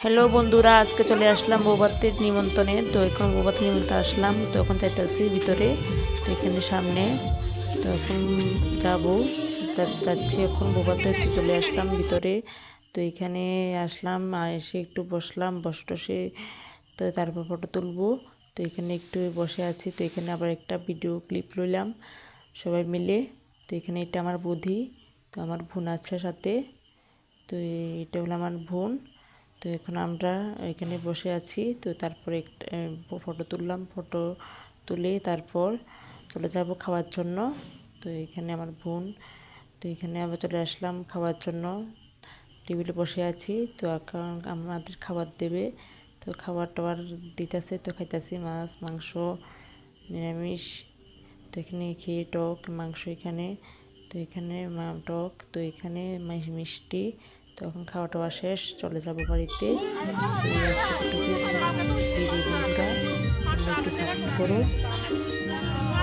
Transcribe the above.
Hello বন্ধুরা, আজকে চলে আসলাম বৌভাতের নিমন্ত্রণে। তো এখন বৌভাতের নিমন্ত্রণে আসলাম, তো এখন যাইতেছি ভিতরে। তো এখানে সামনে, তো এখন যাব, যাচ্ছি এখন বৌভাতে। তো চলে আসলাম ভিতরে। তো এখানে আসলাম, এসে একটু বসলাম, বসে তো তারপর ফটো তুলবো। তো এখানে একটু বসে আছি। তো এখানে আবার একটা ভিডিও ক্লিপ লইলাম সবাই মিলে। তো এখানে এটা আমার বৌদি, তো আমার বোন আছে সাথে। তো এটা হলো আমার বোন। তো এখন আমরা এখানে বসে আছি। তো তারপরে একটা ফটো তুললাম, ফটো তুলে তারপর চলে যাব খাওয়ার জন্য। তো এখানে আমার বোন, তো এখানে আমরা চলে আসলাম খাওয়ার জন্য, টেবিলে বসে আছি। তো এখন আমাদের খাবার দেবে, তো খাবার টাবার দিতেছে। তো খাইতেছি মাছ মাংস নিরামিষ। তো এখানে খেয়ে টক মাংস এখানে, তো এখানে টক, তো এখানে মিষ্টি। তো এখন খাওয়া টাওয়া শেষ, চলে যাব বাড়িতে। তো এই আজকে এতটুকুই, দিদি বন্ধুরা তোমরা একটু সাপোর্ট করো।